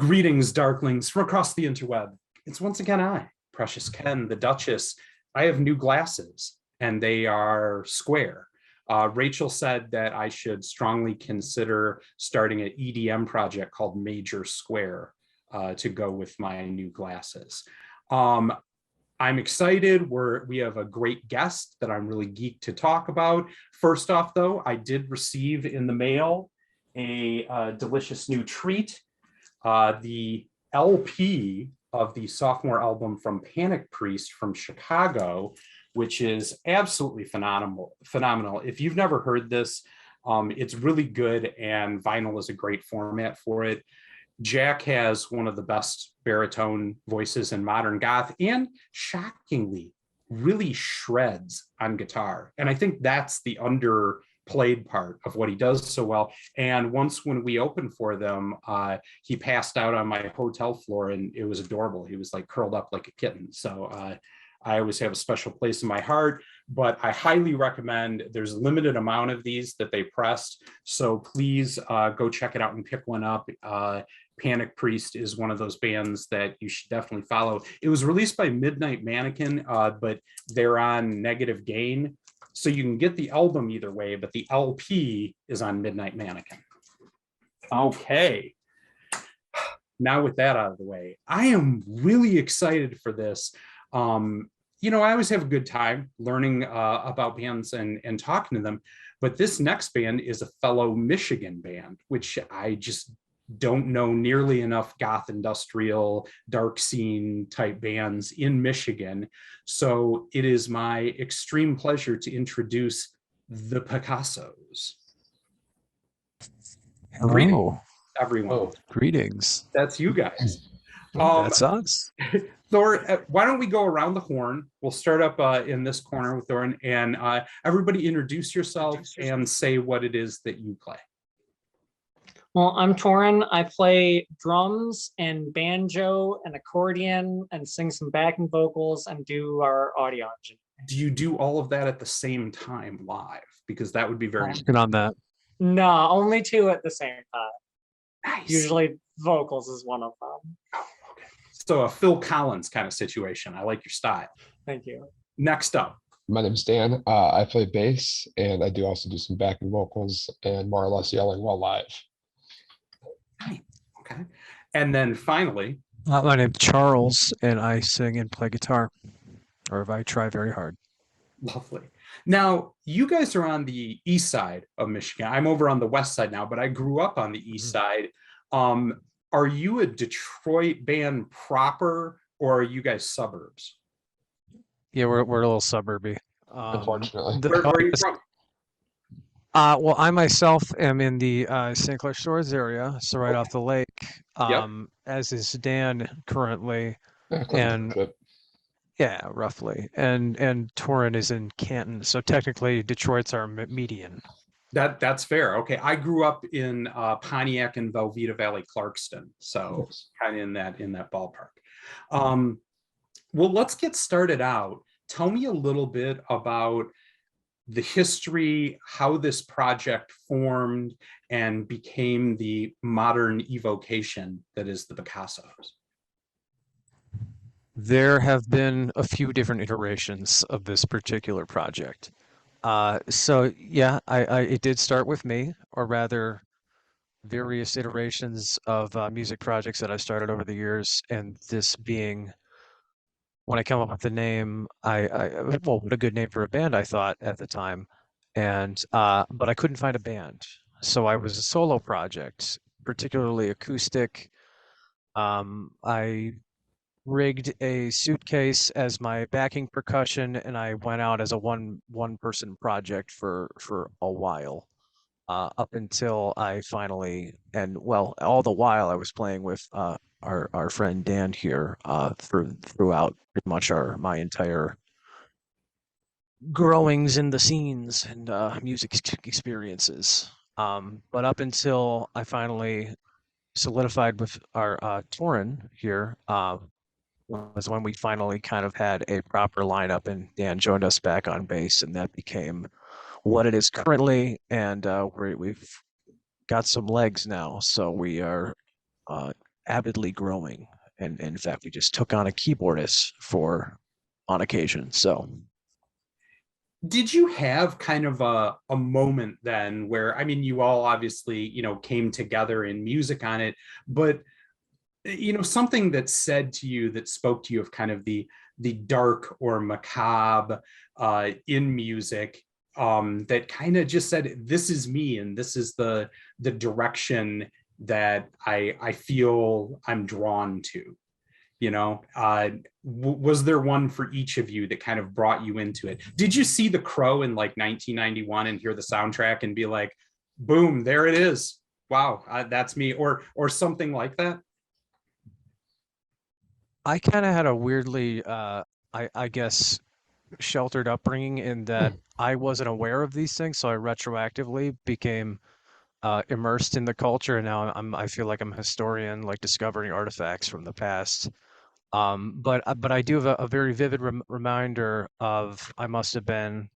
Greetings, Darklings, from across the interweb. It's once again I, Precious Ken, the Duchess. I have new glasses, and they are square. Rachel said that I should strongly consider starting an EDM project called Major Square to go with my new glasses. I'm excited. We have a great guest that I'm really geeked to talk about. First off, though, I did receive in the mail a delicious new treat. The LP of the sophomore album from Panic Priest from Chicago, which is absolutely phenomenal. If you've never heard this, it's really good, and vinyl is a great format for it. Jack has one of the best baritone voices in modern goth, and shockingly, really shreds on guitar. And I think that's the underplayed part of what he does so well. And once when we opened for them, he passed out on my hotel floor, and it was adorable. He was like curled up like a kitten. So I always have a special place in my heart, but I highly recommend. There's a limited amount of these that they pressed, so please go check it out and pick one up. Panic Priest is one of those bands that you should definitely follow. It was released by Midnight Mannequin, but they're on Negative Gain, so you can get the album either way, but the LP is on Midnight Mannequin. Okay, now with that out of the way, I am really excited for this. You know, I always have a good time learning about bands and talking to them, but this next band is a fellow Michigan band, which I just don't know nearly enough goth industrial dark scene type bands in Michigan. So it is my extreme pleasure to introduce the Picassos. Hello. Greetings, everyone. Oh, greetings. That's you guys. That's us. Thor, why don't we go around the horn? We'll start up in this corner with Thorin, and everybody introduce yourselves and say what it is that you play. Well, I'm Torin. I play drums and banjo and accordion and sing some backing vocals and do our audio engineering. Do you do all of that at the same time live? Because that would be very Working on that. No, only two at the same time. nice. Usually vocals is one of them. Oh, okay. So a Phil Collins kind of situation. I like your style. Thank you. Next up. My name's Dan. I play bass, and I do also do some backing vocals and more or less yelling while live. Okay. And then finally. My name's Charles, and I sing and play guitar, or if I try very hard. Lovely. Now, you guys are on the east side of Michigan. I'm over on the west side now, but I grew up on the east side. Are you a Detroit band proper, or are you guys suburbs? Yeah, we're a little suburby. Unfortunately. Where are you from? Well, I myself am in the St. Clair Shores area, so right off the lake, as is Dan currently, and yeah, roughly. And Torrin is in Canton, so technically Detroit's our median. That's fair. Okay, I grew up in Pontiac and Velveeta Valley, Clarkston, so kind of in that ballpark. Well, let's get started out. Tell me a little bit about the history, how this project formed and became the modern evocation that is the Picassos. There have been a few different iterations of this particular project. So yeah, it did start with me, or rather various iterations of music projects that I started over the years, and this being, when I came up with the name, well, what a good name for a band, I thought at the time, and but I couldn't find a band, so I was a solo project, particularly acoustic. I rigged a suitcase as my backing percussion, and I went out as a one person project for a while, up until I finally, and well, all the while I was playing with our friend Dan here throughout pretty much my entire growings in the scenes and music experiences. But up until I finally solidified with our Torin here, was when we finally kind of had a proper lineup, and Dan joined us back on bass, and that became what it is currently. And we've got some legs now, so we are avidly growing. And in fact, we just took on a keyboardist on occasion. So Did you have kind of a moment then where, I mean, you all obviously, came together in music on it, but something that said to you, that spoke to you of kind of the dark or macabre in music, that kind of just said, this is me, and this is the direction that I feel I'm drawn to? Was there one for each of you that kind of brought you into it? Did you see The Crow in like 1991 and hear the soundtrack and be like, boom, there it is, wow, that's me, or something like that? I kind of had a weirdly, I guess, sheltered upbringing in that I wasn't aware of these things, so I retroactively became immersed in the culture, and now I feel like I'm a historian, like discovering artifacts from the past. But I do have a very vivid reminder of, I must have been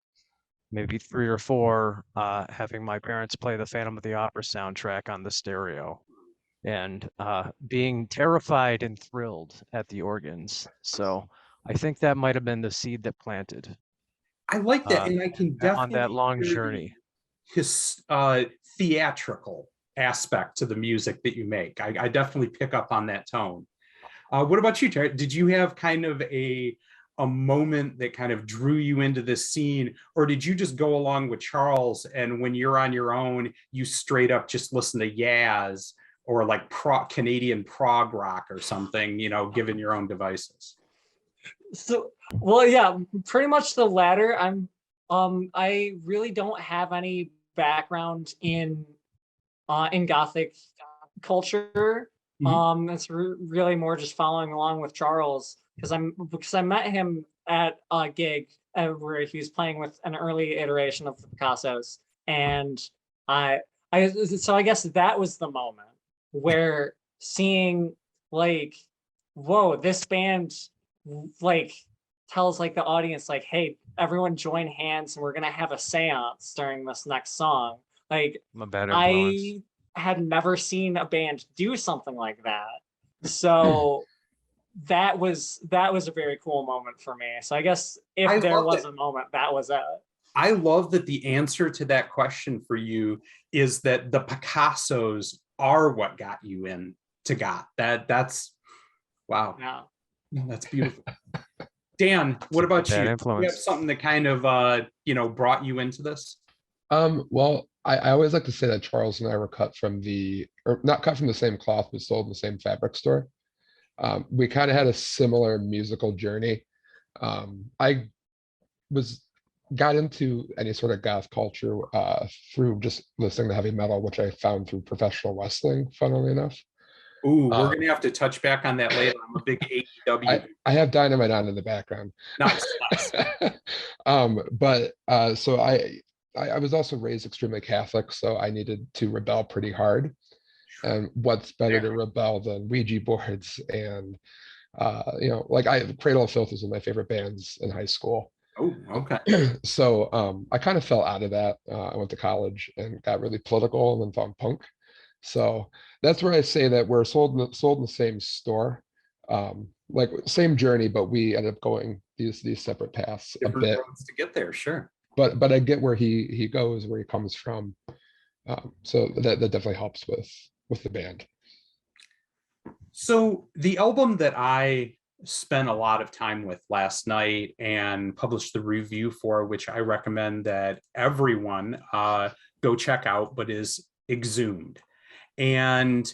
maybe 3 or 4, having my parents play the Phantom of the Opera soundtrack on the stereo, and being terrified and thrilled at the organs. So I think that might have been the seed that planted I like that, and I can on that definitely long hear journey. his theatrical aspect to the music that you make. I definitely pick up on that tone. What about you, Terry? Did you have kind of a moment that kind of drew you into this scene, or did you just go along with Charles, and when you're on your own, you straight up just listen to Yaz or like Canadian prog rock or something, given your own devices? So, well, yeah, pretty much the latter. I really don't have any background in Gothic culture. It's really more just following along with Charles, because I met him at a gig where he was playing with an early iteration of the Picassos, and so I guess that was the moment where seeing like, whoa, this band like tells like the audience like, hey, everyone join hands and we're gonna have a seance during this next song. Like, I'm a bad influence. I had never seen a band do something like that. So that was a very cool moment for me. So I guess if there was a moment, that was it. I love that the answer to that question for you is that the Picassos are what got you into goth. That's wow. Yeah. That's beautiful. Dan, what about you? Bad influence. You have something that kind of brought you into this? Well, I always like to say that Charles and I were not cut from the same cloth, but sold in the same fabric store. We kind of had a similar musical journey. I got into any sort of goth culture through just listening to heavy metal, which I found through professional wrestling, funnily enough. Ooh, we're gonna have to touch back on that later. I'm a big AEW. I have Dynamite on in the background. Nice. So I was also raised extremely Catholic, so I needed to rebel pretty hard. And what's better to rebel than Ouija boards and like Cradle of Filth was one of my favorite bands in high school. Oh, okay. So I kind of fell out of that. I went to college and got really political and then found punk. So that's where I say that we're sold in the same store, like same journey, but we ended up going these separate paths Different a bit. roads to get there, sure. But I get where he goes, where he comes from. So that definitely helps with the band. So the album that I spent a lot of time with last night and published the review for, which I recommend that everyone go check out, but is Exhumed. And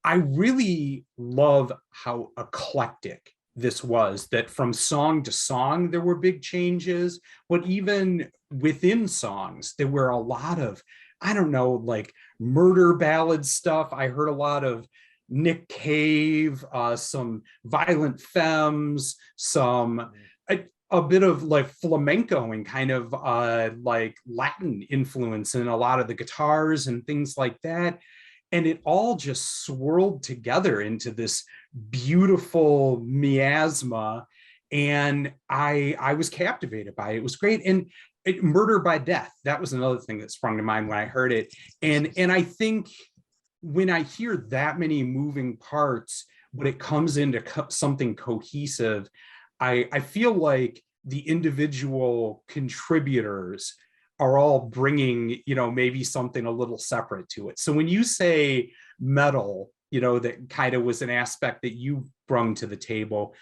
I really love how eclectic this was, that from song to song, there were big changes, but even within songs, there were a lot of, I don't know, like murder ballad stuff. I heard a lot of Nick Cave, some Violent Femmes, a bit of like flamenco and kind of like Latin influence in a lot of the guitars and things like that. And it all just swirled together into this beautiful miasma. And I was captivated by it. It was great. And Murder by Death, that was another thing that sprung to mind when I heard it. And I think when I hear that many moving parts, when it comes into something cohesive, I feel like the individual contributors are all bringing, maybe something a little separate to it. So when you say metal, that kind of was an aspect that you brung to the table,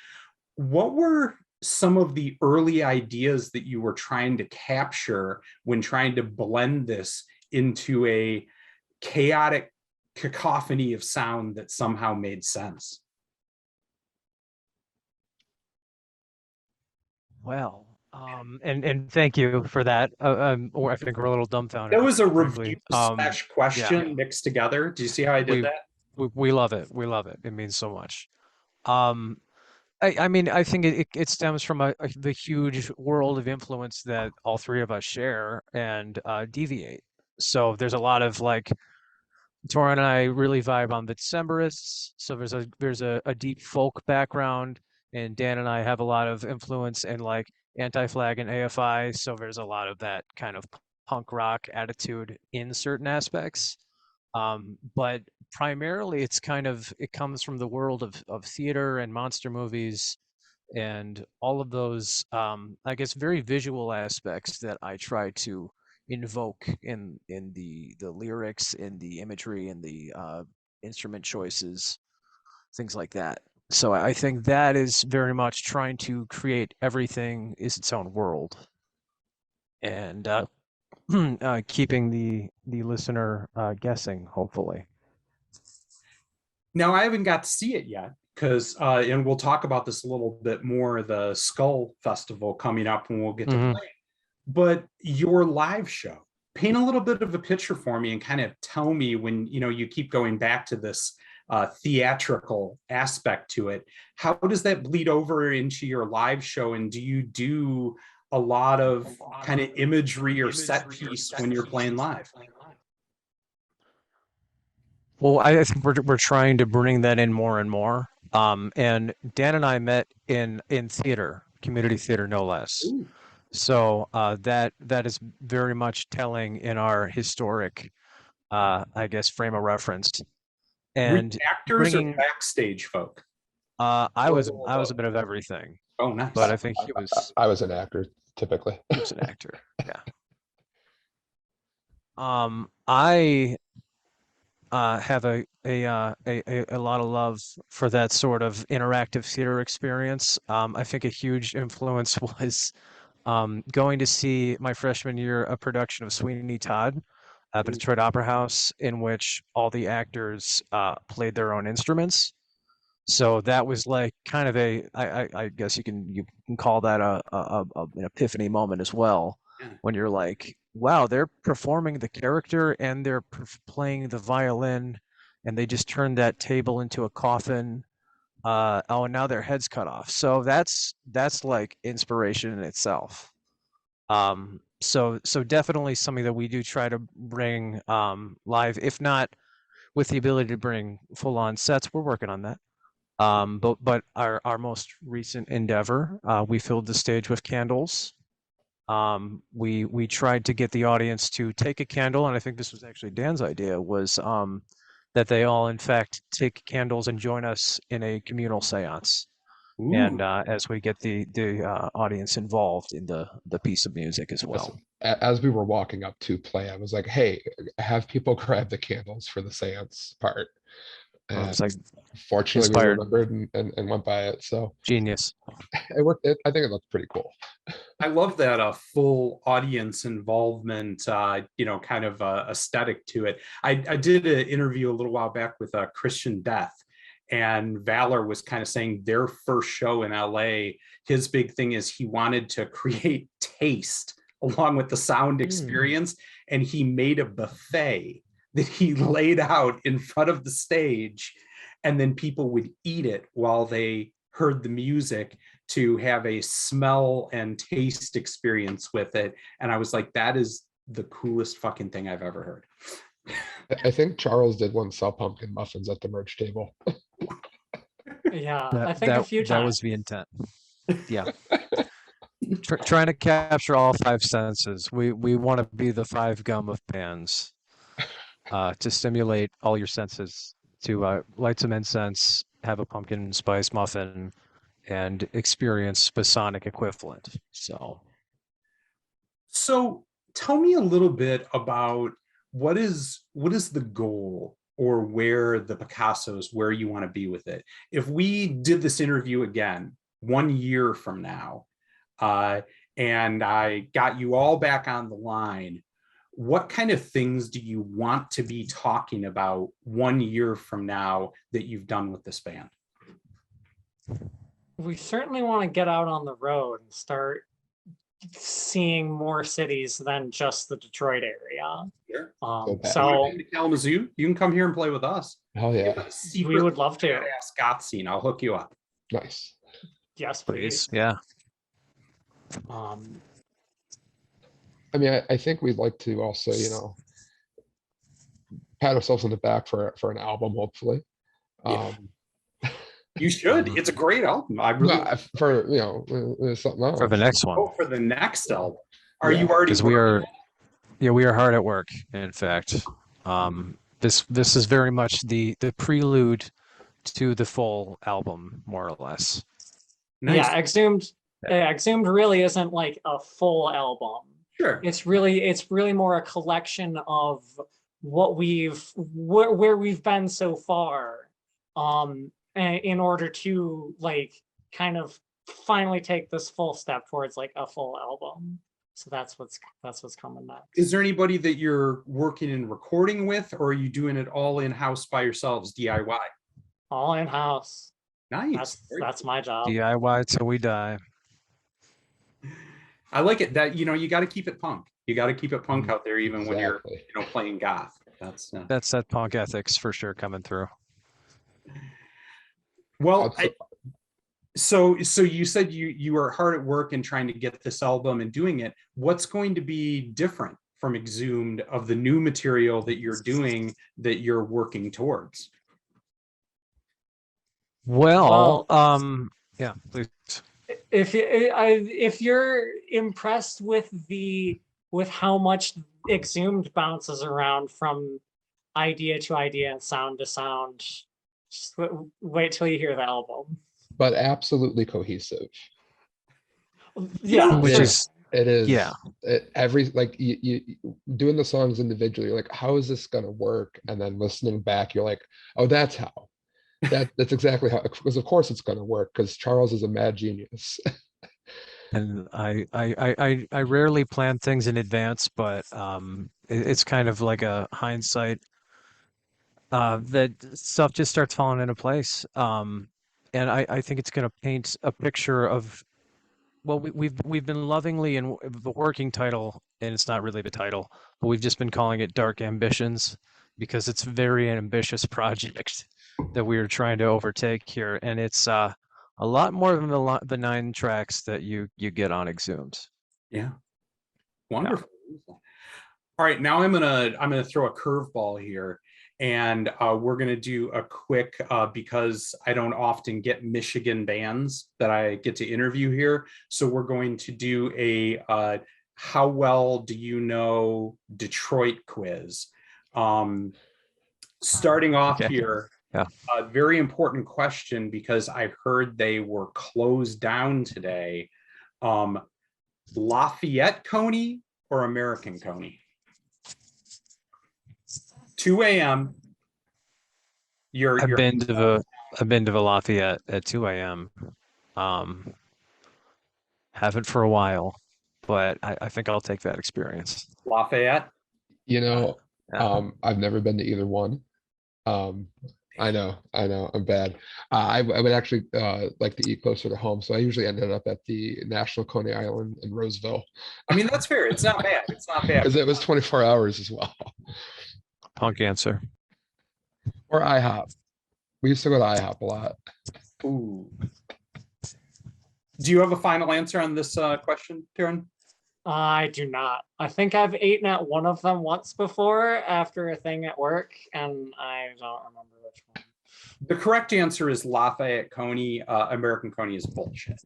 what were some of the early ideas that you were trying to capture when trying to blend this into a chaotic cacophony of sound that somehow made sense? Well, and thank you for that. Or I think we're a little dumbfounded. That was a frankly. review slash question mixed together. Do you see how I did that? We love it. We love it. It means so much. Um, I mean, I think it stems from the huge world of influence that all three of us share and deviate. So there's a lot of like, Tora and I really vibe on the Decemberists. So there's a deep folk background, and Dan and I have a lot of influence in like Anti-Flag and AFI. So there's a lot of that kind of punk rock attitude in certain aspects. But primarily it comes from the world of theater and monster movies and all of those I guess very visual aspects that I try to invoke in the lyrics, in the imagery, in the instrument choices, things like that. So I think that is very much trying to create everything is its own world, and keeping the listener guessing, hopefully. Now, I haven't got to see it yet because, and we'll talk about this a little bit more, the Skull Festival coming up when we'll get to play. But your live show, paint a little bit of a picture for me and kind of tell me when, you keep going back to this theatrical aspect to it. How does that bleed over into your live show? And do you do a lot of kind of imagery or set piece when you're playing live? Well, I think we're trying to bring that in more and more. And Dan and I met in theater, community theater, no less. Ooh. So that is very much telling in our historic, I guess, frame of reference. And actors bringing, or backstage folk? I was a bit of everything. Oh, nice. But I think he was. I was an actor typically. He was an actor. Yeah. I have a lot of love for that sort of interactive theater experience. I think a huge influence was going to see my freshman year a production of Sweeney Todd at the Detroit Opera House, in which all the actors played their own instruments. So that was like kind of I guess you can call that an epiphany moment as well, when you're like, wow, they're performing the character and they're playing the violin, and they just turned that table into a coffin. And now their head's cut off. So that's like inspiration in itself. So definitely something that we do try to bring live, if not with the ability to bring full on sets. We're working on that. But our most recent endeavor, we filled the stage with candles. We tried to get the audience to take a candle, and I think this was actually Dan's idea, was that they all in fact take candles and join us in a communal seance. Ooh. And as we get the audience involved in the piece of music as well. Listen, as we were walking up to play, I was like, hey, have people grab the candles for the seance part. And it's like, fortunately inspired. We remembered and went by it. So genius. It worked. I think it looked pretty cool. I love that full audience involvement, kind of aesthetic to it. I did an interview a little while back with Christian Death, and Valor was kind of saying their first show in LA, his big thing is he wanted to create taste along with the sound experience, and he made a buffet that he laid out in front of the stage, and then people would eat it while they heard the music to have a smell and taste experience with it. And I was like, that is the coolest fucking thing I've ever heard. I think Charles did one sell pumpkin muffins at the merch table. Yeah, I think a few times. That was the intent. Yeah. Trying to capture all five senses. We want to be the five gum of bands. to stimulate all your senses, to light some incense, have a pumpkin spice muffin, and experience the sonic equivalent. So tell me a little bit about what is the goal, or where the Picassos, where you want to be with it. If we did this interview again 1 year from now, and I got you all back on the line, what kind of things do you want to be talking about 1 year from now that you've done with this band? We certainly want to get out on the road and start seeing more cities than just the Detroit area. Sure. So to Kalamazoo, you can come here and play with us. Hell yeah. We would love to. Scott scene. I'll hook you up. Nice. Yes, please. Yeah. I mean, I think we'd like to also, pat ourselves on the back for an album, hopefully. Yeah. You should. It's a great album. I really for there's something else. For the next one. Oh, for the next album. Are you already? Because we are hard at work. In fact, this is very much the prelude to the full album, more or less. Nice. Yeah, Exhumed really isn't like a full album. Sure. It's really more a collection of what where we've been so far. In order to like kind of finally take this full step towards like a full album. So that's what's coming next. Is there anybody that you're working and recording with, or are you doing it all in-house by yourselves, DIY? All in-house. Nice. That's my job. DIY till we die. I like it that you got to keep it punk. You got to keep it punk out there, even when you're playing goth. That's that punk ethics for sure coming through. Well, so you said you are hard at work and trying to get this album and doing it. What's going to be different from Exhumed of the new material that you're doing, that you're working towards? Well, yeah, please. If you're impressed with how much Exhumed bounces around from idea to idea and sound to sound, just wait till you hear the album. But absolutely cohesive. Yeah, which is it is. Yeah. Every like you doing the songs individually, you're like, how is this gonna work? And then listening back, you're like, oh, that's how. That's exactly how. Because of course it's gonna work. Because Charles is a mad genius. And I rarely plan things in advance, but it's kind of like a hindsight. That stuff just starts falling into place. And I think it's going to paint a picture of, well, we've been lovingly, in the working title, and it's not really the title, but we've just been calling it Dark Ambitions, because it's a very ambitious project that we are trying to overtake here, and it's a lot more than the 9 tracks that you get on Exhumed. Yeah, wonderful. Yeah. All right, now I'm gonna throw a curveball here. And we're going to do a quick, because I don't often get Michigan bands that I get to interview here. So we're going to do a how well do you know Detroit quiz. Starting off here, a very important question, because I heard they were closed down today. Lafayette Coney or American Coney? 2 a.m. I've been to the Lafayette at 2 a.m. Haven't for a while, but I think I'll take that experience. Lafayette. I've never been to either one. I know, I'm bad. I would actually like to eat closer to home, so I usually ended up at the National Coney Island in Roseville. I mean, that's fair. It's not bad. It's not bad. Because it was 24 hours as well. Punk answer. Or IHOP. We used to go to IHOP a lot. Ooh. Do you have a final answer on this question, Taryn? I do not. I think I've eaten at one of them once before after a thing at work, and I don't remember which one. The correct answer is Lafayette Coney. American Coney is bullshit.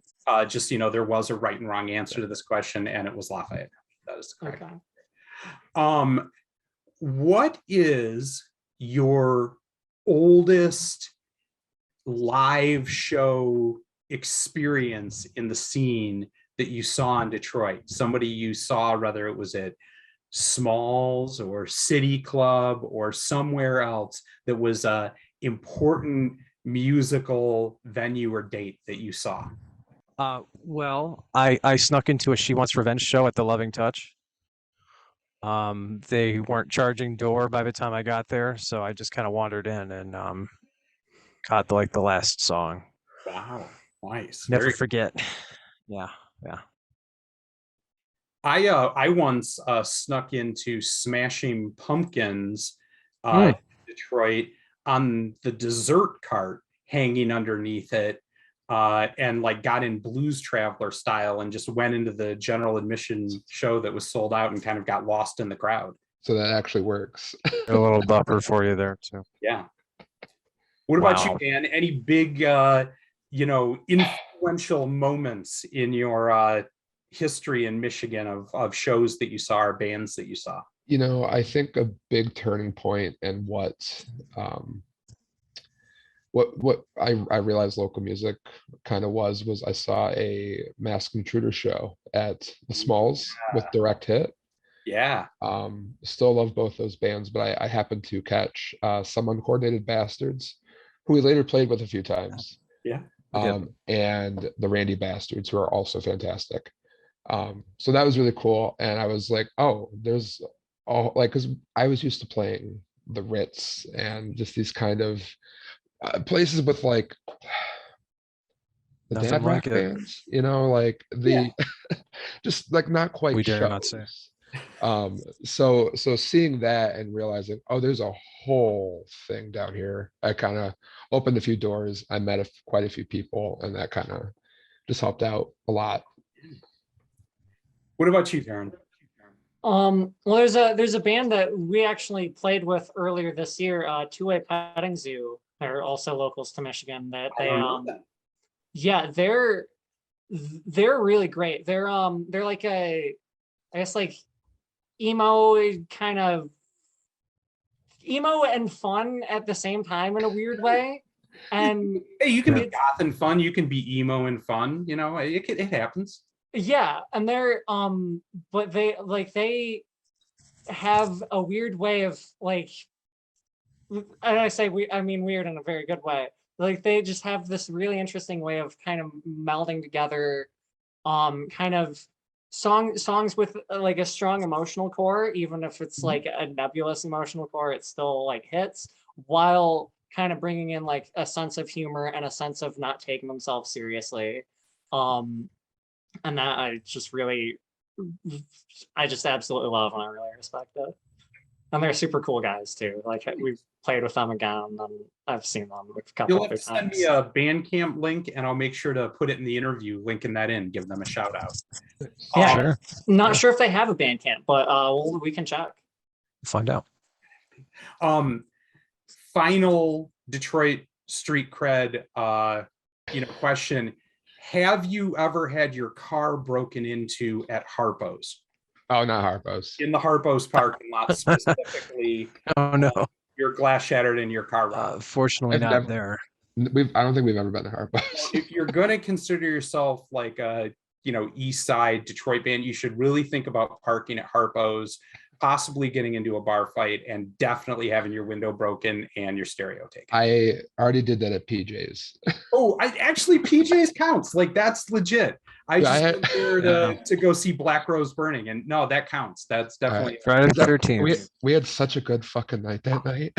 Just, there was a right and wrong answer to this question, and it was Lafayette. That is correct. Okay. what is your oldest live show experience in the scene that you saw in Detroit? Somebody you saw, whether it was at Smalls or City Club or somewhere else, that was a important musical venue or date that you saw? Well, I snuck into a She Wants Revenge show at the Loving Touch. They weren't charging door by the time I got there, so I just kind of wandered in and caught the last song. Wow, nice. Never Very. forget. Yeah, yeah. I once snuck into Smashing Pumpkins Hmm. in Detroit on the dessert cart hanging underneath it, and like got in Blues Traveler style and just went into the general admission show that was sold out and kind of got lost in the crowd. So that actually works. A little buffer for you there too. Yeah. What about you, Wow. Dan? Any big, influential moments in your history in Michigan of shows that you saw or bands that you saw? I think a big turning point and um, what I realized local music kind of was I saw a Masked Intruder show at the Smalls with Direct Hit. Yeah. Still love both those bands, but I happened to catch Some Uncoordinated Bastards, who we later played with a few times. Yeah. And the Randy Bastards, who are also fantastic. So that was really cool. And I was like, oh, there's all like, because I was used to playing the Ritz and just these kind of places with like the Nothing dad rock like it. bands, like the just like not quite We dare shows. not say. So seeing that and realizing, oh, there's a whole thing down here, I kind of opened a few doors. I met quite a few people, and that kind of just helped out a lot. What about you, Darren? Well, there's a band that we actually played with earlier this year, Two-Way Petting Zoo. They're also locals to Michigan. That they yeah, they're really great. They're like I guess like emo and fun at the same time in a weird way. And hey, you can be goth and fun, you can be emo and fun, it happens. Yeah, and they're but they have a weird way of like, and I mean weird in a very good way. Like they just have this really interesting way of kind of melding together kind of songs with like a strong emotional core, even if it's like a nebulous emotional core, it still like hits, while kind of bringing in like a sense of humor and a sense of not taking themselves seriously. And that I just absolutely love and I really respect it. And they're super cool guys too. Like we've played with them again and I've seen them a couple You'll other have to send times. me a Bandcamp link and I'll make sure to put it in the interview, linking that in, give them a shout out. Yeah, Sure. Not sure if they have a Bandcamp, but we can check. Find out. Final Detroit street cred question. Have you ever had your car broken into at Harpo's? Oh, not Harpo's. In the Harpo's parking lot specifically. Oh no. Your glass shattered in your car. Fortunately I've not never- there. I don't think we've ever been to Harpo's. If you're going to consider yourself like a East Side Detroit band, you should really think about parking at Harpo's, possibly getting into a bar fight, and definitely having your window broken and your stereo taken. I already did that at PJ's. Oh, actually PJ's counts. Like that's legit. I just went there to go see Black Rose Burning, and no, that counts. That's definitely Friday the 13th. We had such a good fucking night that night.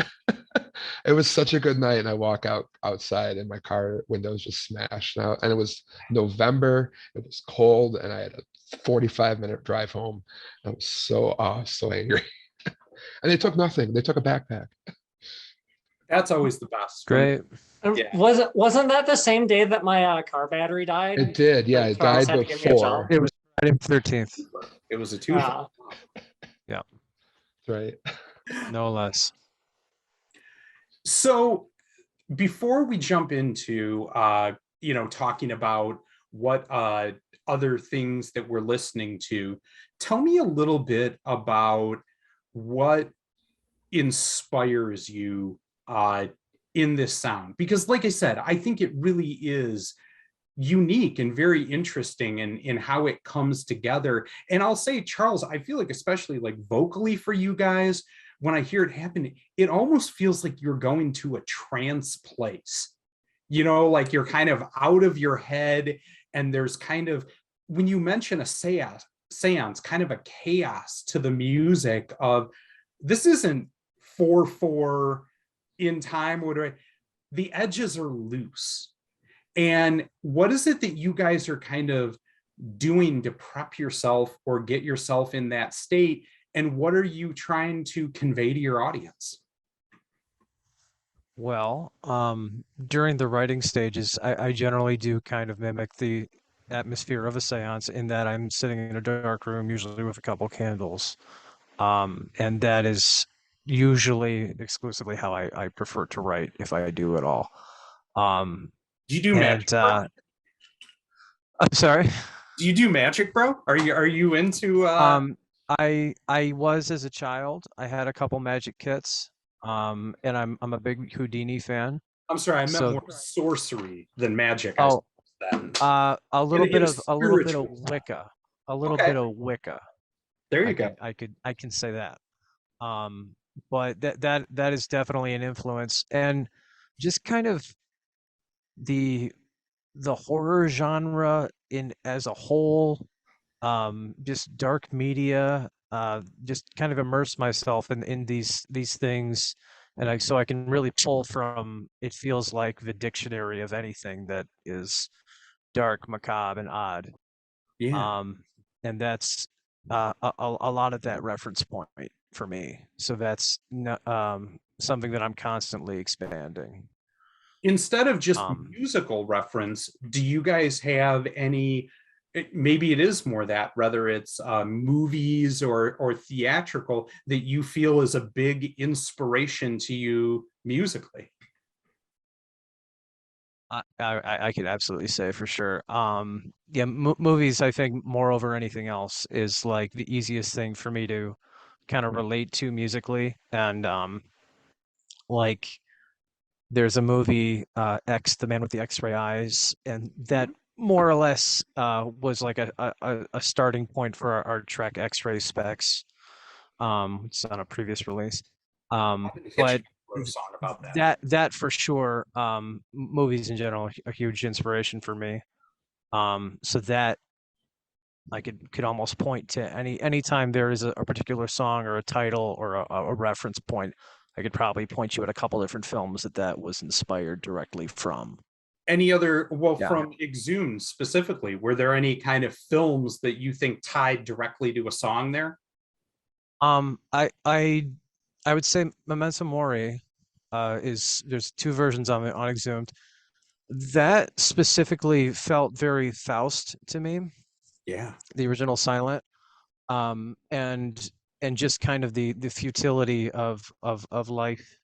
It was such a good night, and I walk outside, and my car windows just smashed out. And it was November. It was cold, and I had a 45-minute drive home. I was so angry. And they took nothing. They took a backpack. That's always the best. Great. Yeah. Wasn't that the same day that my car battery died? It did, yeah. It Charles died had to give me a before. It was Friday the 13th. It was a Tuesday. Yeah. Right. No less. So before we jump into talking about what other things that we're listening to, tell me a little bit about what inspires you in this sound? Because like I said, I think it really is unique and very interesting in how it comes together. And I'll say, Charles, I feel like especially like vocally for you guys, when I hear it happen, it almost feels like you're going to a trance place, like you're kind of out of your head. And there's kind of, when you mention a seance, kind of a chaos to the music of, this isn't 4/4 in time, whatever. The edges are loose. And what is it that you guys are kind of doing to prep yourself or get yourself in that state? And what are you trying to convey to your audience? Well, during the writing stages, I generally do kind of mimic the atmosphere of a seance in that I'm sitting in a dark room, usually with a couple candles. And that is usually exclusively how I prefer to write if I do at all. Do you do And magic, bro? I'm sorry. Do you do magic, bro? Are you into I was as a child. I had a couple magic kits. And I'm a big Houdini fan. I'm sorry, I meant So more sorcery than magic, I oh, suppose then. a little In bit a of spiritual sense. Wicca, a little Okay, bit of Wicca. there you I go. could I can say that. Um, but that is definitely an influence, and just kind of the the horror genre in as a whole, just dark media, just kind of immerse myself in these things, and I can really pull from, it feels like, the dictionary of anything that is dark, macabre, and odd. Yeah. Um, and that's a lot of that reference point for me. So that's something that I'm constantly expanding. Instead of just Um, musical reference, do you guys have any, maybe it is more that, whether it's movies or theatrical, that you feel is a big inspiration to you musically? I could absolutely say for sure. Yeah, movies, I think, more over anything else, is like the easiest thing for me to kind of relate to musically. And like there's a movie, X, The Man with the X-Ray Eyes, and that more or less was like a starting point for our track X-Ray Specs. It's on a previous release. But Hitchcock wrote a song about that. that for sure, movies in general, a huge inspiration for me. So that I could almost point to any time there is a particular song or a title or a reference point. I could probably point you at a couple different films that was inspired directly from. Any other, well, Yeah. from Exhumed specifically, were there any kind of films that you think tied directly to a song there? I would say Memento Mori, is there's two versions of it on Exhumed. That specifically felt very Faust to me, Yeah. the original silent, um, and and just kind of the futility of life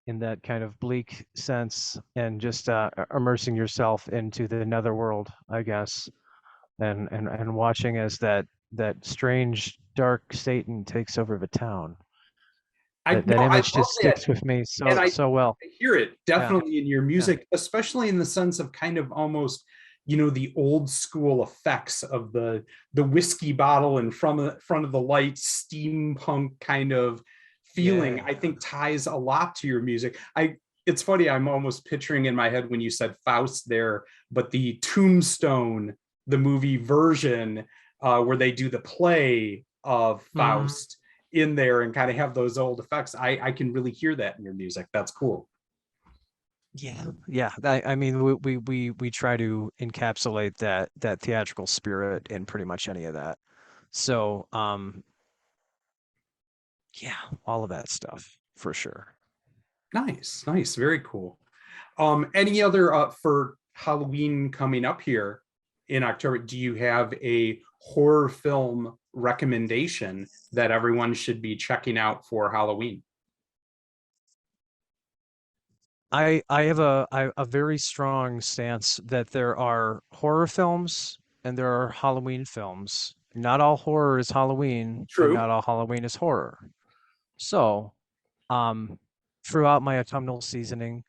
in that kind of bleak sense, and just immersing yourself into the netherworld, I guess, and watching as that strange dark Satan takes over the town. I That no, I image love just that. sticks with me And so well. I hear it Yeah, definitely in your yeah, music, especially in the sense of kind of almost, the old school effects of the whiskey bottle in front of the light, steampunk kind of feeling, I yeah. think ties a lot to your music. It's funny, I'm almost picturing in my head when you said Faust there, but the Tombstone, the movie version, where they do the play of Mhm. Faust in there and kind of have those old effects. I can really hear that in your music. That's cool. Yeah, yeah. I mean, we try to encapsulate that theatrical spirit in pretty much any of that. So, yeah, all of that stuff for sure. Nice, nice, very cool. Any other for Halloween coming up here in October? Do you have a horror film recommendation that everyone should be checking out for Halloween? I have a very strong stance that there are horror films and there are Halloween films. Not all horror is Halloween, and True. not all Halloween is horror. So, Um, throughout my autumnal seasoning,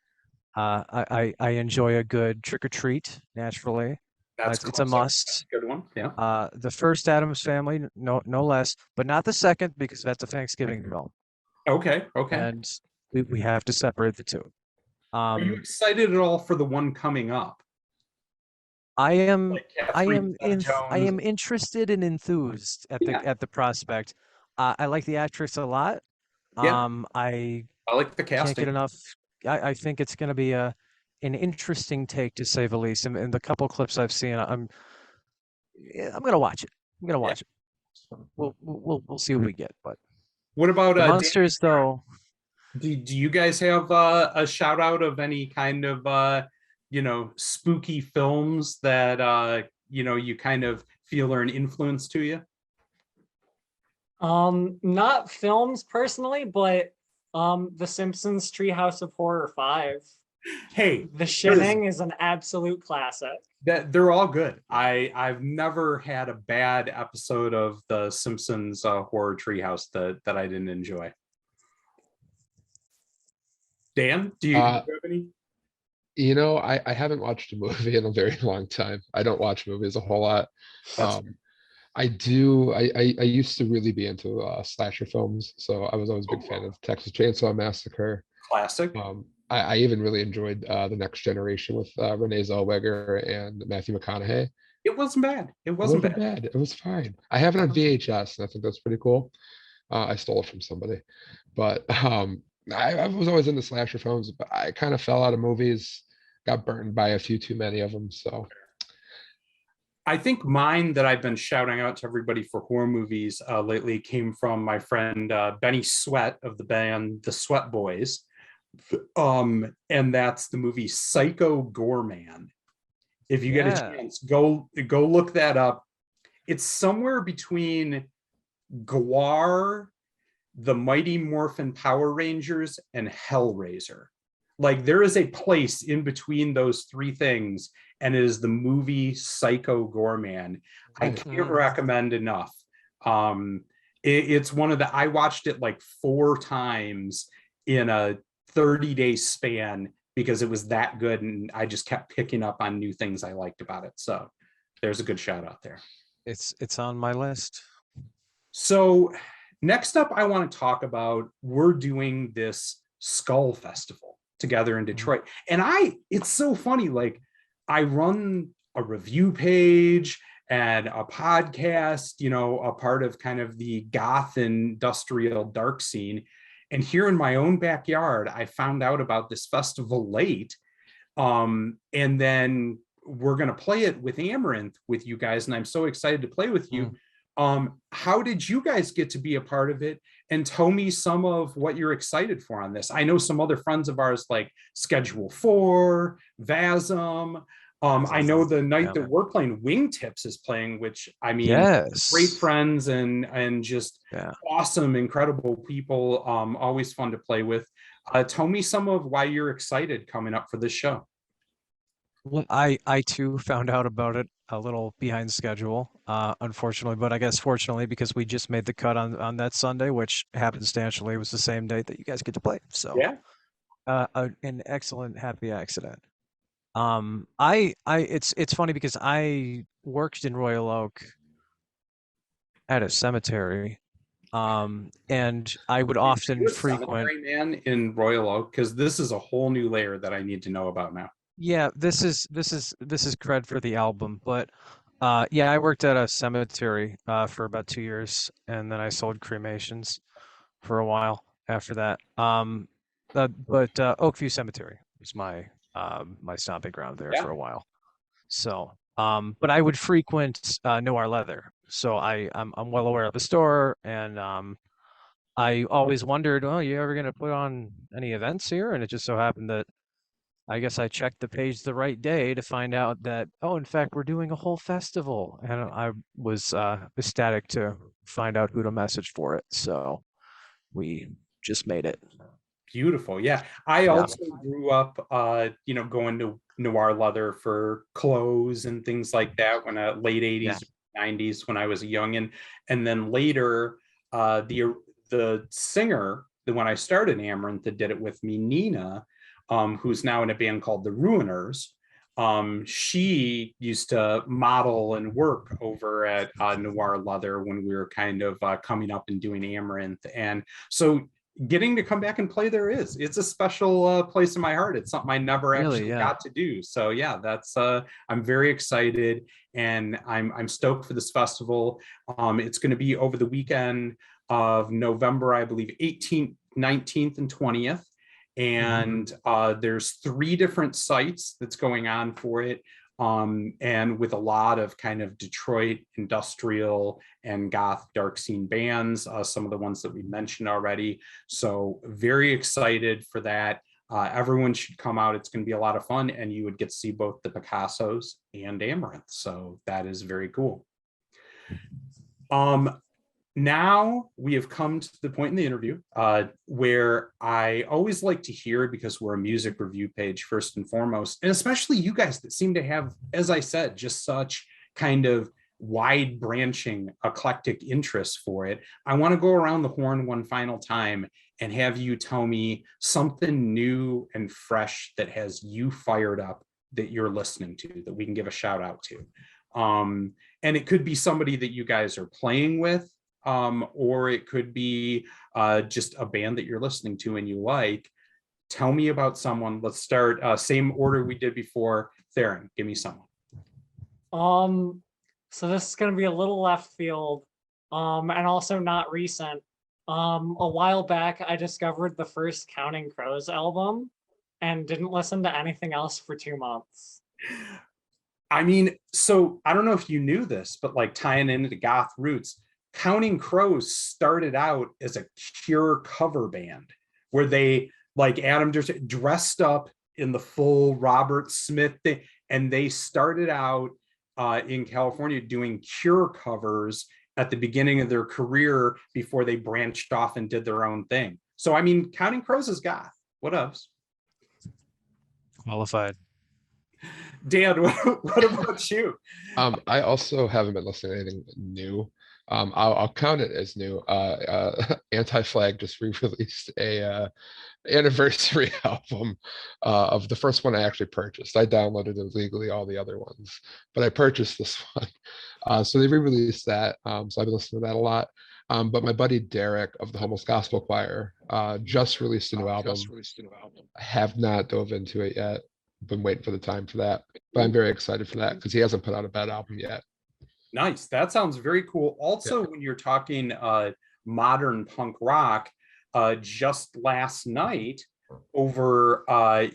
I enjoy a good trick or treat naturally. That's It's a close. That's must. a good one. Yeah. The first Adams Family, no less, but not the second because that's a Thanksgiving film, Okay. Okay. and we have to separate the two. Are you Um, excited at all for the one coming up? I am Like Catherine I Zeta-Jones? am interested and enthused Yeah. at the prospect. I like the actress a lot. Yeah. I I like the can't get casting. enough. I think it's going to be an interesting take to say the least. And the couple clips I've seen, I'm gonna watch it. I'm gonna Yeah. watch it. We'll see what we get. But What about the Dan? monsters, though, Do you guys have a shout out of any kind of spooky films that you kind of feel are an influence to you? Not films personally, but The Simpsons Treehouse of Horror 5. Hey, The Shining is an absolute classic. that they're all good. I've never had a bad episode of the Simpsons Horror Treehouse that I didn't enjoy. Dan, do you Uh, have any? I haven't watched a movie in a very long time. I don't watch movies a whole lot. That's Um, I do. I used to really be into slasher films, so I was always a big fan of Texas Chainsaw Massacre. classic. I even really enjoyed The Next Generation with Renee Zellweger and Matthew McConaughey. It wasn't bad. It It wasn't wasn't bad. bad. It was fine. I have it on VHS, and I think that's pretty cool. I stole it from somebody, but I was always into slasher films, but I kind of fell out of movies, got burned by a few too many of them. So I think mine that I've been shouting out to everybody for horror movies lately came from my friend Benny Sweat of the band The Sweat Boys. And that's the movie Psycho Gorman. If you get a yeah, chance, go look that up. It's somewhere between Gwar, the Mighty Morphin Power Rangers, and Hellraiser. Like there is a place in between those three things, and it is the movie Psycho Gorman. I nice. can't recommend enough. It's one of the I watched it like 4 times in a 30-day span because it was that good, and I just kept picking up on new things I liked about it. So there's a good shout out there. it's on my list. So next up, I want to talk about we're doing this Skull Festival together in Detroit. And it's so funny, like I run a review page and a podcast, a part of kind of the goth industrial dark scene. And here in my own backyard, I found out about this festival late. And then we're going to play it with Amaranth with you guys. And I'm so excited to play with you. How did you guys get to be a part of it? And tell me some of what you're excited for on this. I know some other friends of ours like Schedule 4, VASM. I know the night that we're playing, Wingtips is playing, which I mean, Yes, great friends and just awesome, incredible people. Always fun to play with. Tell me some of why you're excited coming up for this show. Well, I too found out about it a little behind schedule, unfortunately, but I guess fortunately because we just made the cut on that Sunday, which happenstandly was the same date that you guys get to play. So, Yeah. an excellent happy accident. It's funny because I worked in Royal Oak at a cemetery, and I would often You a frequent. cemetery man in Royal Oak? Because this is a whole new layer that I need to know about now. Yeah, this is cred for the album, but yeah, I worked at a cemetery for about 2 years, and then I sold cremations for a while after that. But Oakview Cemetery was my stomping ground there Yeah. for a while. So, but I would frequent Noir Leather, so I'm well aware of the store, and I always wondered, oh, you ever gonna put on any events here? And it just so happened that I guess I checked the page the right day to find out that, oh, in fact, we're doing a whole festival. And I was ecstatic to find out who to message for it. So we just made it. Beautiful. Yeah. I Yeah. also grew up, going to Noir Leather for clothes and things like that when late 80s, 90s when I was a youngin. And then later, the singer when I started Amaranth that did it with me, Nina, who's now in a band called the Ruiners. She used to model and work over at Noir Leather when we were kind of coming up and doing Amaranth. And so getting to come back and play there it's a special place in my heart. It's something I never actually got to do. So yeah, that's I'm very excited, and I'm stoked for this festival. It's going to be over the weekend of November, I believe 18th, 19th, and 20th. And there's 3 different sites that's going on for it, and with a lot of kind of Detroit industrial and goth dark scene bands, some of the ones that we mentioned already. So very excited for that. Everyone should come out. It's going to be a lot of fun, and you would get to see both the Picassos and Amaranth. So that is very cool. Now we have come to the point in the interview where I always like to hear, because we're a music review page first and foremost, and especially you guys that seem to have, as I said, just such kind of wide branching eclectic interests for it. I want to go around the horn one final time and have you tell me something new and fresh that has you fired up, that you're listening to, that we can give a shout out to. And it could be somebody that you guys are playing with, or it could be just a band that you're listening to and you like. Tell me about someone. Let's start same order we did before. Theron, give me someone. So this is going to be a little left field, and also not recent. A while back, I discovered the first Counting Crows album and didn't listen to anything else for 2 months. I mean, so I don't know if you knew this, but like tying into goth roots, Counting Crows started out as a Cure cover band where they, like Adam just dressed up in the full Robert Smith thing, and they started out in California doing Cure covers at the beginning of their career before they branched off and did their own thing. So I mean, Counting Crows is goth. What else? Qualified. Dan, what about you? I also haven't been listening to anything new. I'll count it as new. Anti-Flag just re-released a anniversary album of the first one I actually purchased. I downloaded illegally all the other ones, but I purchased this one. So they re-released that. So I've been listening to that a lot. But my buddy Derek of the Homeless Gospel Choir just released a new album. I have not dove into it yet. Been waiting for the time for that, but I'm very excited for that because he hasn't put out a bad album yet. Nice. That sounds very cool. Also, when you're talking modern punk rock, just last night over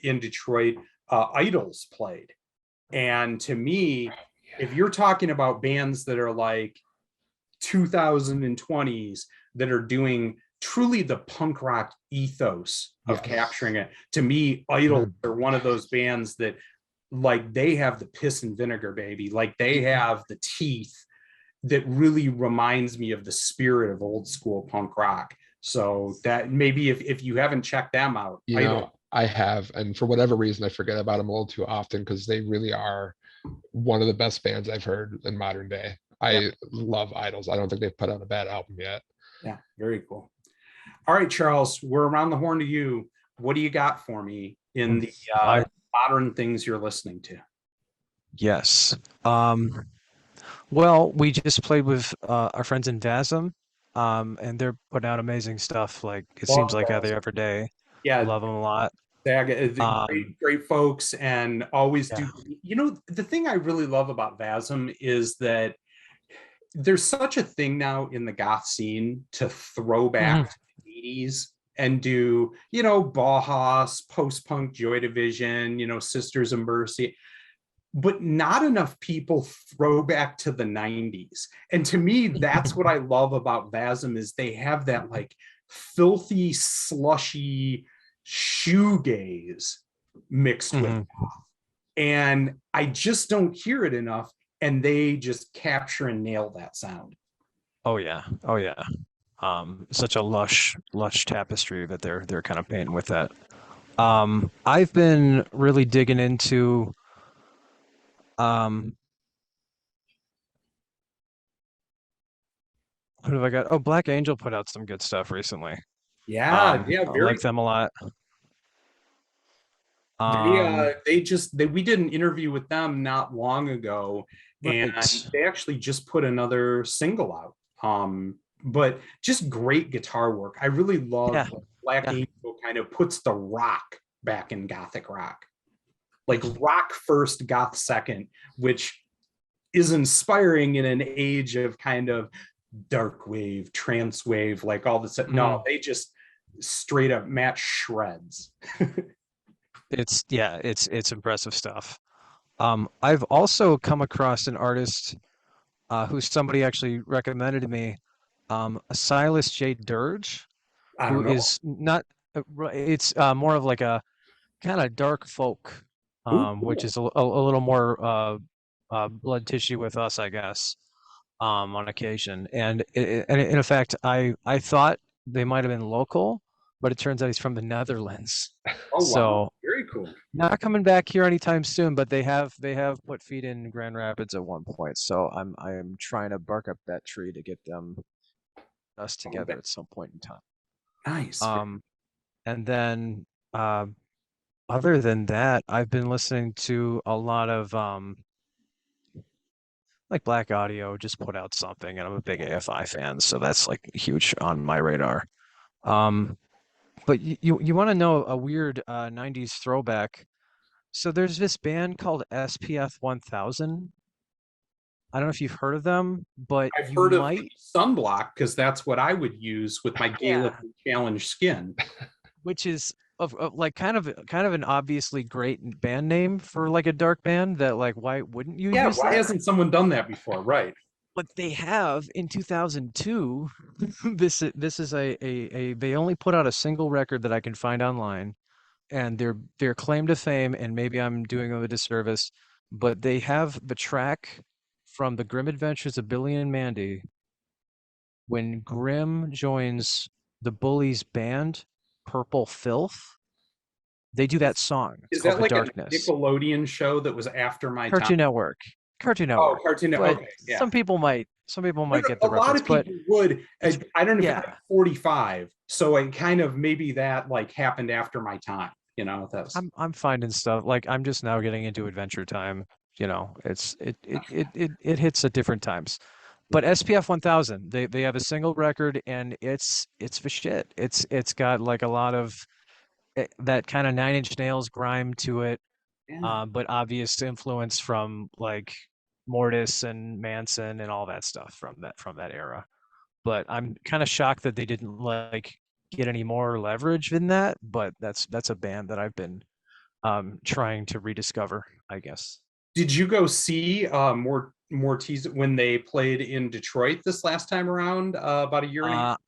in Detroit, Idols played. And to me, if you're talking about bands that are like 2020s that are doing truly the punk rock ethos of capturing it, to me, Idols are one of those bands that, like, they have the piss and vinegar, baby. Like, they have the teeth that really reminds me of the spirit of old school punk rock. So that maybe if you haven't checked them out, I have, and for whatever reason I forget about them a little too often because they really are one of the best bands I've heard in modern day. I love Idols. I don't think they've put out a bad album yet. Yeah, very cool. All right, Charles, we're around the horn to you. What do you got for me in the modern things you're listening to? Yes. Well, we just played with our friends in Vasm, and they're putting out amazing stuff. Like it seems like every day. Yeah, love them a lot. Great folks, and always do. You know, the thing I really love about Vasm is that there's such a thing now in the goth scene to throw back to the 80s and do, you know, Bauhaus, post-punk Joy Division, you know, Sisters of Mercy, but not enough people throw back to the 90s. And to me, that's what I love about Vasm is they have that like filthy, slushy shoegaze mixed with goth. And I just don't hear it enough. And they just capture and nail that sound. Oh yeah. Such a lush tapestry that they're kind of painting with that. I've been really digging into what have I got? Oh, Black Angel put out some good stuff recently. Yeah, yeah, I very. like them a lot. We did an interview with them not long ago, and Right. they actually just put another single out. But just great guitar work. I really love Yeah. like, Black Yeah. Angel kind of puts the rock back in Gothic rock, like rock first, goth second, which is inspiring in an age of kind of dark wave, trance wave, like all this. No, Mm. they just straight up match shreds. It's impressive stuff. I've also come across an artist who somebody actually recommended to me, Silas J. Dirge, I who don't know. is not, it's more of like a kind of dark folk, Ooh, which cool. is a little more blood tissue with us, I guess, on occasion. And in effect, I thought they might have been local, but it turns out he's from the Netherlands. Oh wow, So very cool. not coming back here anytime soon, but they have put feet in Grand Rapids at one point. So I am trying to bark up that tree to get us Oh, together at some point in time. nice. Um, and then uh, other than that, I've been listening to a lot of like Black Audio just put out something, and I'm a big AFI fan, so that's like huge on my radar. Um, but you want to know a weird 90s throwback? So there's this band called SPF 1000. I don't know if you've heard of them, but I've you heard of might, sunblock because that's what I would use with my Gaelic yeah, challenge skin. which is of like kind of an obviously great band name for like a dark band that like why wouldn't you Yeah, use why that? hasn't someone done that before? Right. But they have in 2002. This is a they only put out a single record that I can find online, and their claim to fame, and maybe I'm doing them a disservice, but they have the track from the Grim Adventures of Billy and Mandy when Grim joins the Bullies band, Purple Filth. They do that song. It's Is called that The like a Darkness. Nickelodeon show that was after my time? Cartoon Network. Cartoon Oh, Network. cartoon. But Okay, yeah. some people might get A the lot reference, of but people would. it's I don't know if I'm yeah. 45, so I kind of maybe that like happened after my time. That's I'm finding stuff like I'm just now getting into Adventure Time. It hits at different times. But SPF 1000, they have a single record, and it's the shit. It's got like a lot of that kind of Nine Inch Nails grime to it, yeah. but obvious influence from like Mortis and Manson and all that stuff from that era. But I'm kind of shocked that they didn't like get any more leverage in that. But that's a band that I've been trying to rediscover, I guess. Did you go see Mortiz when they played in Detroit this last time around about a year and a half?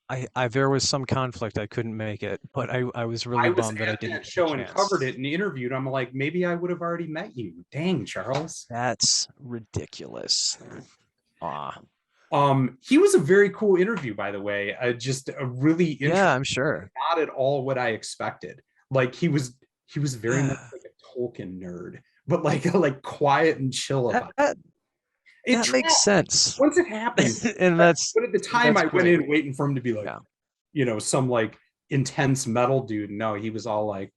Uh, I there was some conflict. I couldn't make it, but I was really I was bummed that I at didn't that get a show and covered it chance. and interviewed. I'm like, maybe I would have already met you. Dang, Charles. That's ridiculous. Ah, He was a very cool interview, by the way. Just a really interesting, yeah, I'm sure. not at all what I expected. Like he was very much Yeah, like a Tolkien nerd, but like quiet and chill that about it. that, It that makes tracked. sense, Once it happened, and that's but at the time that's I went great. in waiting for him to be like, Yeah. some like intense metal dude. No, he was all like,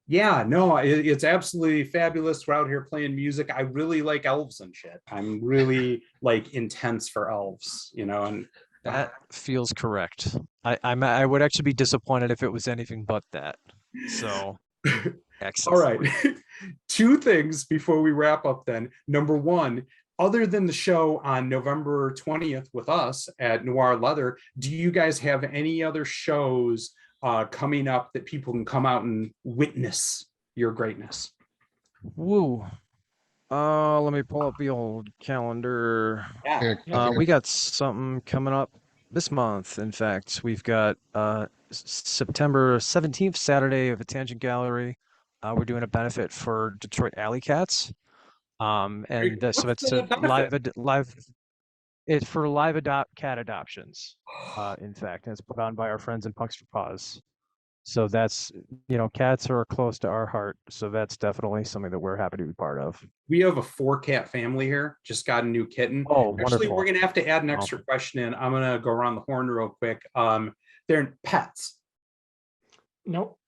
yeah, no, it's absolutely fabulous. We're out here playing music. I really like elves and shit. I'm really like intense for elves, and That feels correct. I would actually be disappointed if it was anything but that. So all excellent. right. Two things before we wrap up then. Number one, other than the show on November 20th with us at Noir Leather, do you guys have any other shows coming up that people can come out and witness your greatness? Woo. Let me pull up the old calendar. Yeah. We got something coming up this month. In fact, we've got September 17th, Saturday of a Tangent Gallery. We're doing a benefit for Detroit Alley Cats. So What's it's the a benefit? live. It's for live cat adoptions. In fact, and it's put on by our friends in Punks for Paws. So that's, cats are close to our heart. So that's definitely something that we're happy to be part of. We have a 4-cat family here. Just got a new kitten. Oh, Actually, wonderful. we're gonna have to add an Wow. extra question in. I'm gonna go around the horn real quick. They're pets. Nope.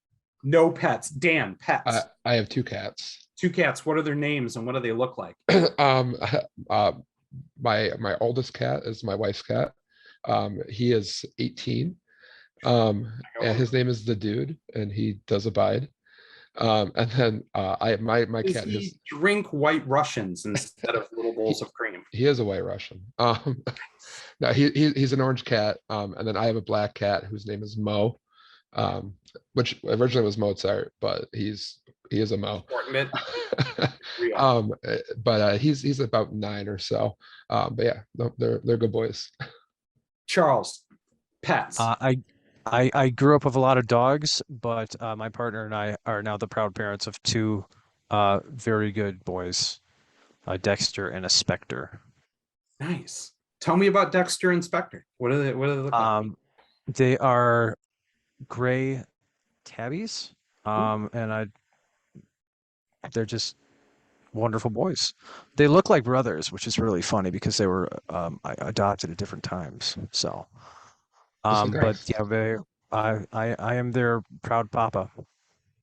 No pets. Dan, pets. I have 2 cats. 2 cats. What are their names and what do they look like? uh, my oldest cat is my wife's cat. He is 18. And his name is the Dude, and he does abide. And then my Does cat, he drink White Russians instead of little bowls of cream? he is a White Russian. No, he's an orange cat. And then I have a black cat whose name is Mo, which originally was Mozart, but he is a Mo. Important bit. Real. But he's about 9 or so. But yeah, no, they're good boys. Charles, pets. I grew up with a lot of dogs, but my partner and I are now the proud parents of 2 very good boys, Dexter and a Spectre. Nice. Tell me about Dexter and Spectre. What do they look like? They are gray tabbies, and they're just wonderful boys. They look like brothers, which is really funny because they were adopted at different times. So, but Congrats. yeah, I am their proud papa.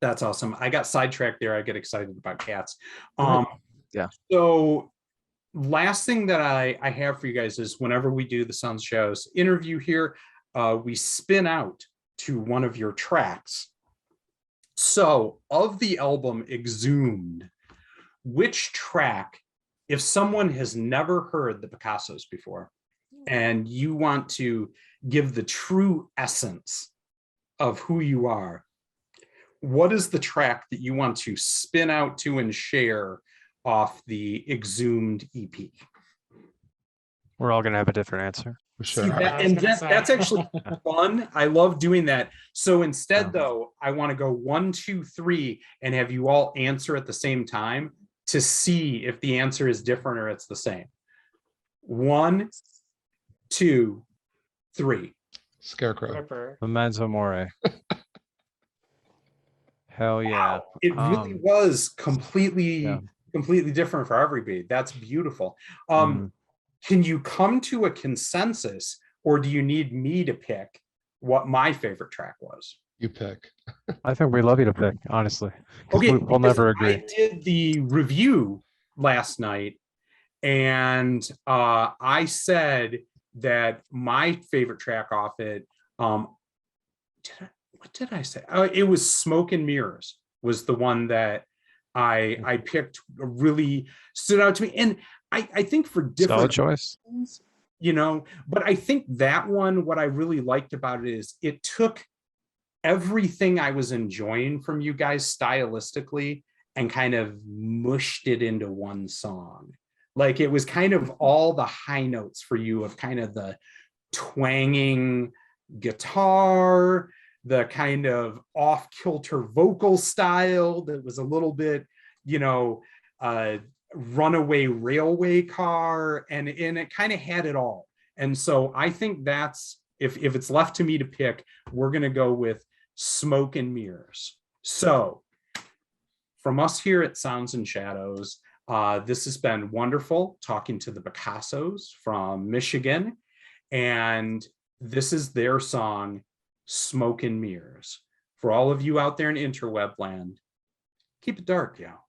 That's awesome. I got sidetracked there. I get excited about cats. Yeah. So last thing that I have for you guys is whenever we do the Sun Shows interview here, we spin out to one of your tracks. So of the album Exhumed, which track, if someone has never heard the Picassos before and you want to give the true essence of who you are, what is the track that you want to spin out to and share off the Exhumed EP? We're all gonna have a different answer. Sure. See, that's actually fun. I love doing that. So instead, Yeah. though, I want to go 1, 2, 3 and have you all answer at the same time to see if the answer is different or it's the same. 1, 2, 3. Scarecrow. Ripper. Memento Mori. Hell yeah. Wow, it really was completely different for everybody. That's beautiful. Can you come to a consensus, or do you need me to pick what my favorite track was? You pick. I think we love you to pick, honestly. Okay, We'll never agree. I did the review last night, and I said that my favorite track off it, what did I say? It was Smoke and Mirrors was the one that I picked, really stood out to me. And I think for different Solid choice. reasons, but I think that one, what I really liked about it is it took everything I was enjoying from you guys stylistically and kind of mushed it into one song. Like it was kind of all the high notes for you of kind of the twanging guitar, the kind of off-kilter vocal style that was a little bit, runaway railway car, and it kind of had it all. And so I think that's, if it's left to me to pick, we're going to go with Smoke and Mirrors. So from us here at Sounds and Shadows, this has been wonderful talking to the Picassos from Michigan, and this is their song, Smoke and Mirrors. For all of you out there in interweb land, keep it dark, y'all.